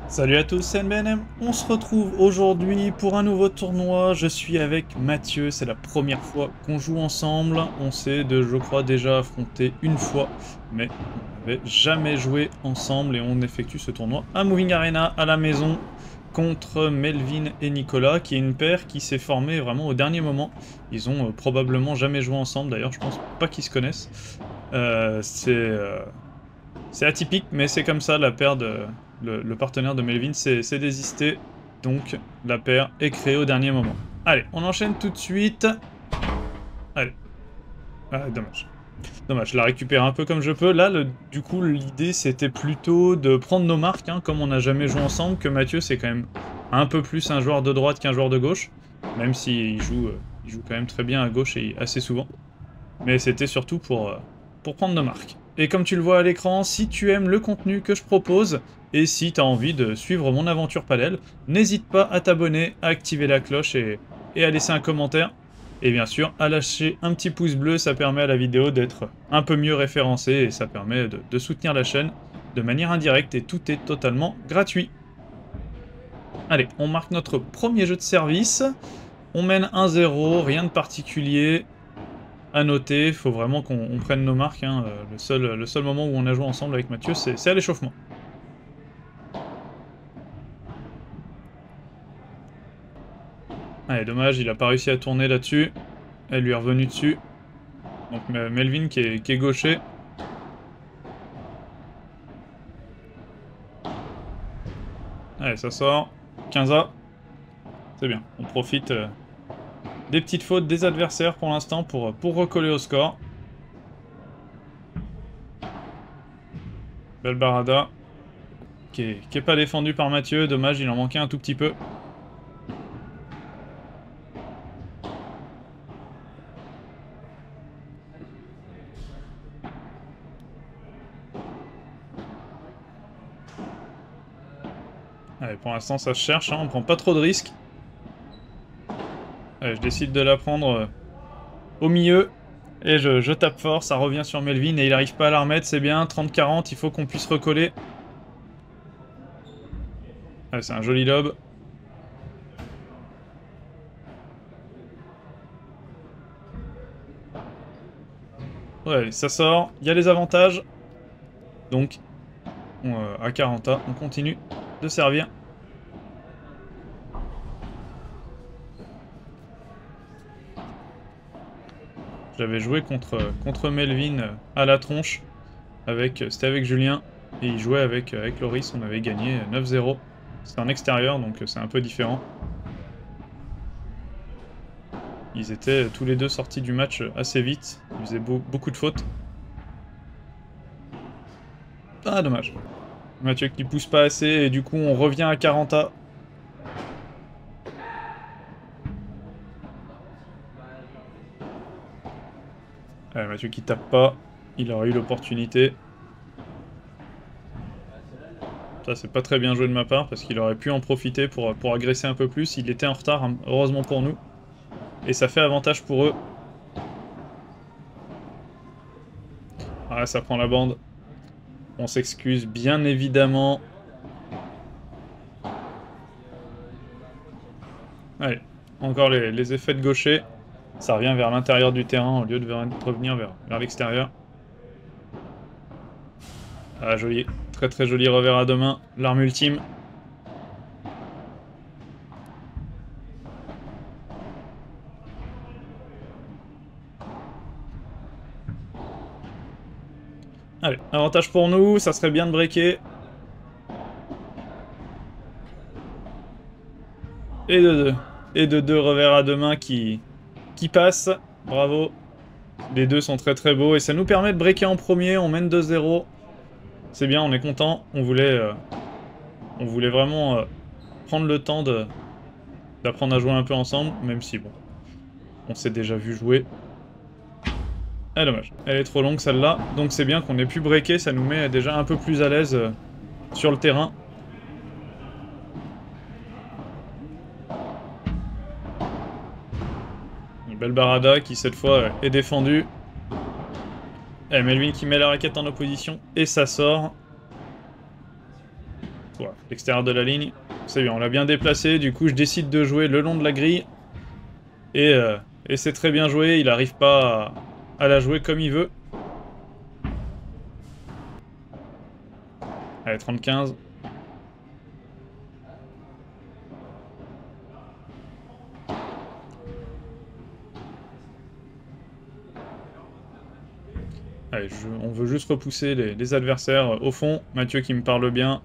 Salut à tous, c'est NBNM. On se retrouve aujourd'hui pour un nouveau tournoi. Je suis avec Mathieu, c'est la première fois qu'on joue ensemble. On s'est, je crois, déjà affronté une fois, mais on n'avait jamais joué ensemble et on effectue ce tournoi à Moving Arena, à la maison, contre Melvin et Nicolas, qui est une paire qui s'est formée vraiment au dernier moment. Ils ont probablement jamais joué ensemble, d'ailleurs je pense pas qu'ils se connaissent. C'est atypique, mais c'est comme ça, la paire de... Le partenaire de Melvin s'est désisté, donc la paire est créée au dernier moment. Allez, on enchaîne tout de suite. Allez. Ah, dommage. Dommage, je la récupère un peu comme je peux. Là, du coup, l'idée, c'était plutôt de prendre nos marques, hein, comme on n'a jamais joué ensemble, que Mathieu, c'est quand même un peu plus un joueur de droite qu'un joueur de gauche, même s'il il joue quand même très bien à gauche et assez souvent. Mais c'était surtout pour prendre nos marques. Et comme tu le vois à l'écran, si tu aimes le contenu que je propose, et si tu as envie de suivre mon aventure padel, n'hésite pas à t'abonner, à activer la cloche et à laisser un commentaire. Et bien sûr, à lâcher un petit pouce bleu, ça permet à la vidéo d'être un peu mieux référencée et ça permet de soutenir la chaîne de manière indirecte et tout est totalement gratuit. Allez, on marque notre premier jeu de service. On mène 1-0, rien de particulier. À noter, il faut vraiment qu'on prenne nos marques. Hein. Le seul moment où on a joué ensemble avec Mathieu, c'est à l'échauffement. Allez, dommage, il a pas réussi à tourner là-dessus. Elle lui est revenue dessus. Donc Melvin qui est gaucher. Allez, ça sort. 15A. C'est bien. On profite des petites fautes des adversaires pour l'instant pour recoller au score. Belle barada. Qui est pas défendu par Mathieu. Dommage, il en manquait un tout petit peu. Allez, pour l'instant ça se cherche, hein, on prend pas trop de risques. Allez, je décide de la prendre au milieu. Et je tape fort, ça revient sur Melvin et il arrive pas à la remettre, c'est bien. 30-40, il faut qu'on puisse recoller. Allez, c'est un joli lob. Ouais, ça sort, il y a les avantages. Donc, à 40A, on continue de servir. J'avais joué contre Melvin à la tronche. C'était avec Julien. Et il jouait avec Loris, on avait gagné 9-0. C'était en extérieur, donc c'est un peu différent. Ils étaient tous les deux sortis du match assez vite. Ils faisaient beaucoup de fautes. Ah, dommage. Mathieu qui pousse pas assez et du coup on revient à 40A. Mathieu qui tape pas. Il aurait eu l'opportunité. Ça c'est pas très bien joué de ma part parce qu'il aurait pu en profiter pour agresser un peu plus. Il était en retard, hein, heureusement pour nous. Et ça fait avantage pour eux. Ah, ça prend la bande. On s'excuse bien évidemment. Allez, encore les effets de gaucher. Ça revient vers l'intérieur du terrain au lieu de revenir vers l'extérieur. Ah, joli. Très très joli revers à deux mains. L'arme ultime. Allez, avantage pour nous. Ça serait bien de breaker. Et de deux. Et de deux revers à deux mains qui passent. Bravo. Les deux sont très très beaux. Et ça nous permet de breaker en premier. On mène 2-0. C'est bien, on est content. On voulait vraiment prendre le temps d'apprendre à jouer un peu ensemble. Même si, bon, on s'est déjà vu jouer. Ah, dommage. Elle est trop longue celle-là. Donc c'est bien qu'on ait pu breaker. Ça nous met déjà un peu plus à l'aise sur le terrain. Une belle barada qui cette fois est défendue. Et Melvin qui met la raquette en opposition et ça sort. Voilà, l'extérieur de la ligne. C'est bien, on l'a bien déplacé. Du coup, je décide de jouer le long de la grille. Et c'est très bien joué. Il n'arrive pas à la jouer comme il veut. Allez, 30-15. Allez, on veut juste repousser les adversaires au fond. Mathieu qui me parle bien.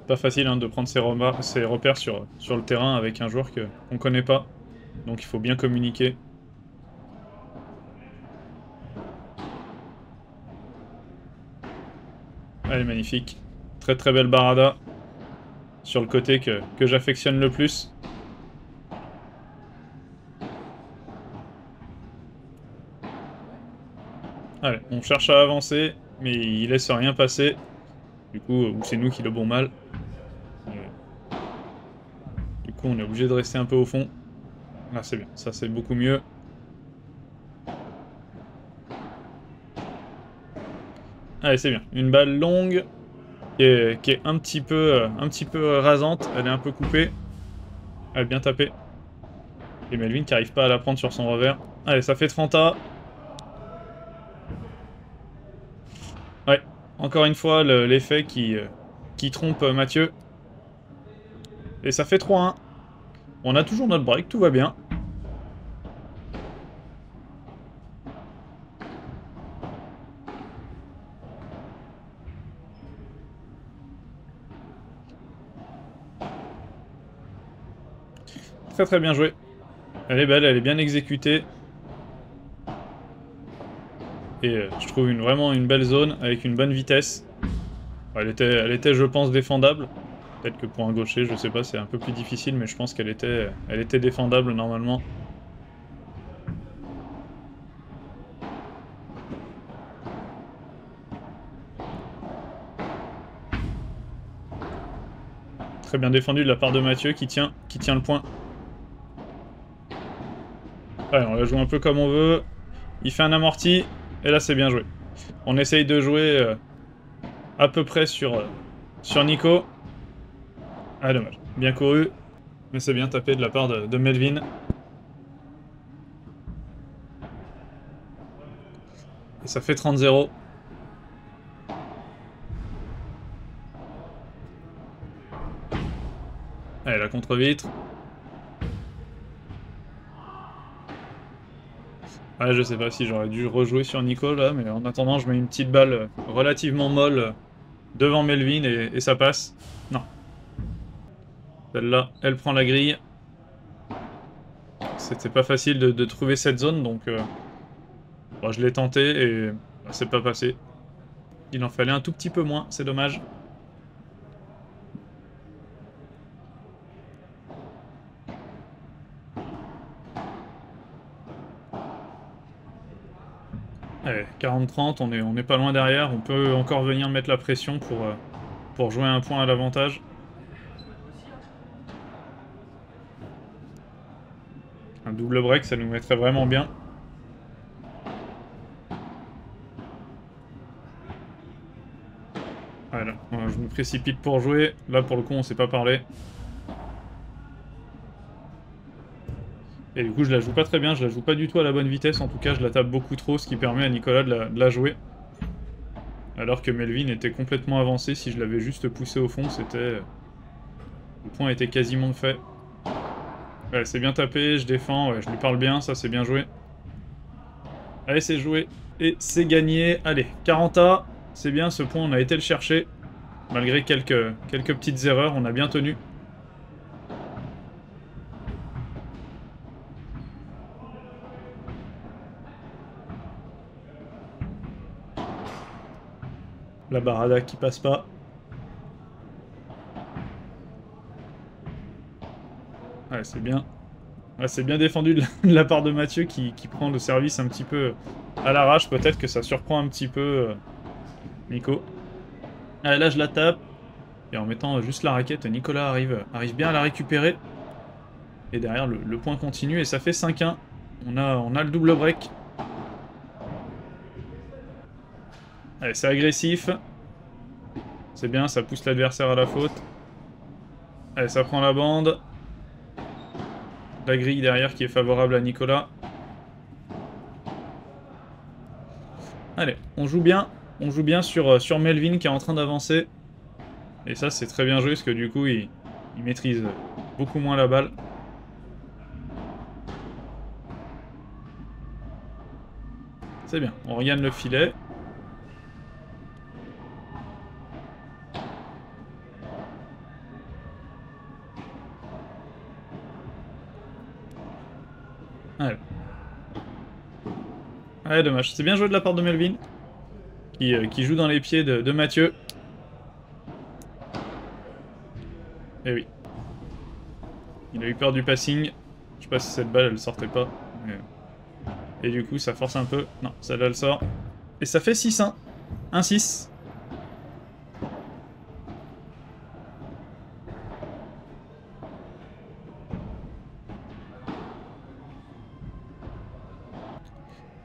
Pas facile hein, de prendre ses repères sur le terrain avec un joueur qu'on ne connaît pas. Donc il faut bien communiquer. Allez, magnifique. Très très belle barada. Sur le côté que j'affectionne le plus. Allez, on cherche à avancer, mais il laisse rien passer. Du coup, ou c'est nous qui le bon mal. Du coup, on est obligé de rester un peu au fond. Là, c'est bien. Ça, c'est beaucoup mieux. Allez, c'est bien. Une balle longue qui est un petit peu rasante. Elle est un peu coupée. Elle est bien tapée. Et Melvin qui n'arrive pas à la prendre sur son revers. Allez, ça fait 30A. Ouais, encore une fois, l'effet qui trompe Mathieu. Et ça fait 3-1. On a toujours notre break, tout va bien. Très très bien joué. Elle est belle, elle est bien exécutée. Et je trouve vraiment une belle zone avec une bonne vitesse. Elle était je pense, défendable. Peut-être que pour un gaucher, je sais pas, c'est un peu plus difficile, mais je pense qu'elle était défendable normalement. Très bien défendu de la part de Mathieu qui tient le point. Allez, on la joue un peu comme on veut. Il fait un amorti, et là c'est bien joué. On essaye de jouer à peu près sur Nico. Ah dommage, bien couru. Mais c'est bien tapé de la part de Melvin. Et ça fait 30-0. Allez, la contre-vitre. Ouais, je sais pas si j'aurais dû rejouer sur Nico là, mais en attendant, je mets une petite balle relativement molle devant Melvin et ça passe. Non. Celle-là, elle prend la grille. C'était pas facile de trouver cette zone, donc bon, je l'ai tenté et bah, c'est pas passé. Il en fallait un tout petit peu moins, c'est dommage. Allez, 40-30, on est pas loin derrière. On peut encore venir mettre la pression pour jouer un point à l'avantage. Un double break, ça nous mettrait vraiment bien. Voilà, je me précipite pour jouer. Là, pour le coup, on s'est pas parlé. Et du coup, je la joue pas très bien. Je la joue pas du tout à la bonne vitesse. En tout cas, je la tape beaucoup trop, ce qui permet à Nicolas de la jouer. Alors que Melvin était complètement avancé. Si je l'avais juste poussé au fond, c'était... Le point était quasiment fait. Ouais, c'est bien tapé, je défends, ouais, je lui parle bien, ça c'est bien joué. Allez, c'est joué, et c'est gagné. Allez, 40A, c'est bien, ce point on a été le chercher. Malgré quelques petites erreurs, on a bien tenu. La barada qui passe pas. Ouais, c'est bien. Ouais, c'est bien défendu de la part de Mathieu qui prend le service un petit peu à l'arrache. Peut-être que ça surprend un petit peu Nico. Allez, là je la tape. Et en mettant juste la raquette, Nicolas arrive bien à la récupérer. Et derrière, le point continue et ça fait 5-1. On a le double break. Allez, c'est agressif. C'est bien, ça pousse l'adversaire à la faute. Allez, ça prend la bande. La grille derrière qui est favorable à Nicolas. Allez, on joue bien. On joue bien sur Melvin qui est en train d'avancer. Et ça, c'est très bien joué parce que du coup, il maîtrise beaucoup moins la balle. C'est bien, on regagne le filet. Allez. Ouais, dommage. C'est bien joué de la part de Melvin, qui joue dans les pieds de Mathieu. Et oui. Il a eu peur du passing. Je sais pas si cette balle, elle sortait pas. Mais... Et du coup, ça force un peu. Non, celle-là, elle sort. Et ça fait 6-1. 1-6.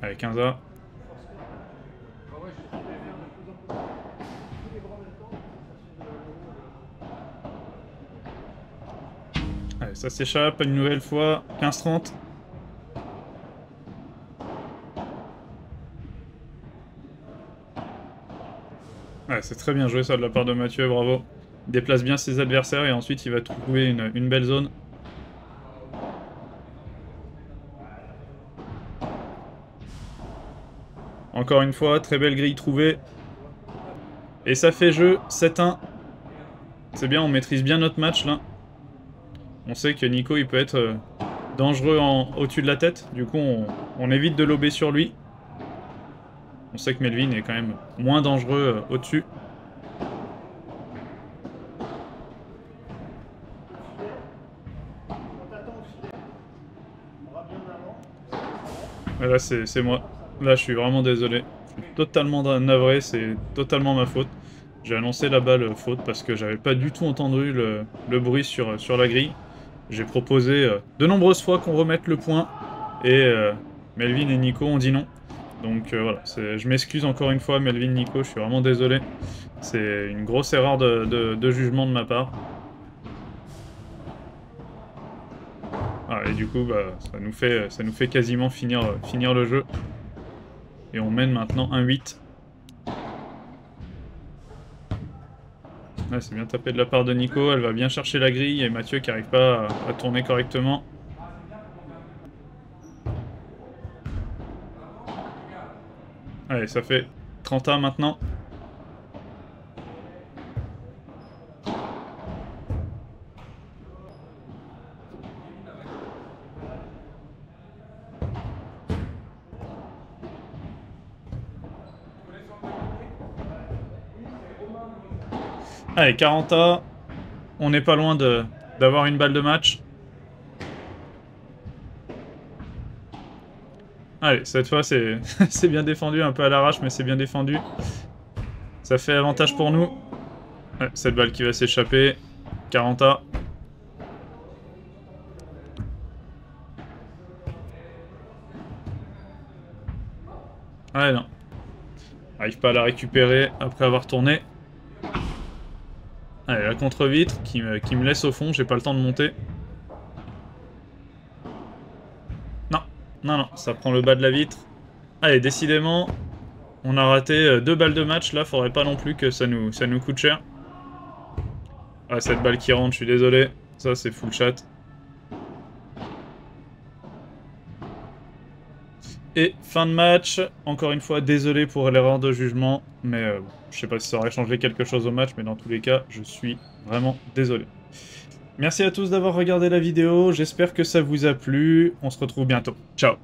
Allez, 15A. Allez, ça s'échappe une nouvelle fois. 15-30. Ouais, c'est très bien joué ça de la part de Mathieu, bravo. Il déplace bien ses adversaires et ensuite il va trouver une belle zone. Encore une fois, très belle grille trouvée. Et ça fait jeu, 7-1. C'est bien, on maîtrise bien notre match là. On sait que Nico il peut être dangereux au-dessus de la tête. Du coup on évite de lober sur lui. On sait que Melvin est quand même moins dangereux au-dessus. Et là c'est moi. Là je suis vraiment désolé. Je suis totalement navré, c'est totalement ma faute. J'ai annoncé la balle faute parce que j'avais pas du tout entendu le bruit sur la grille. J'ai proposé de nombreuses fois qu'on remette le point et Melvin et Nico ont dit non. Donc voilà, je m'excuse encore une fois Melvin, Nico, je suis vraiment désolé. C'est une grosse erreur de jugement de ma part. Ah, et du coup, bah, ça nous fait quasiment finir le jeu. Et on mène maintenant 1-8. Ouais, c'est bien tapé de la part de Nico, elle va bien chercher la grille et Mathieu qui n'arrive pas à tourner correctement. Allez, ça fait 30A maintenant. Allez, 40A. On n'est pas loin d'avoir une balle de match. Allez, cette fois, c'est bien défendu, un peu à l'arrache, mais c'est bien défendu. Ça fait avantage pour nous. Ouais, cette balle qui va s'échapper. 40A. Ouais, non. Arrive pas à la récupérer après avoir tourné. Allez, la contre-vitre qui me laisse au fond, j'ai pas le temps de monter. Non, non, non, ça prend le bas de la vitre. Allez, décidément, on a raté 2 balles de match, là, faudrait pas non plus que ça nous coûte cher. Ah, cette balle qui rentre, je suis désolé. Ça, c'est full chat. Et fin de match, encore une fois, désolé pour l'erreur de jugement, mais je sais pas si ça aurait changé quelque chose au match, mais dans tous les cas, je suis vraiment désolé. Merci à tous d'avoir regardé la vidéo, j'espère que ça vous a plu, on se retrouve bientôt. Ciao!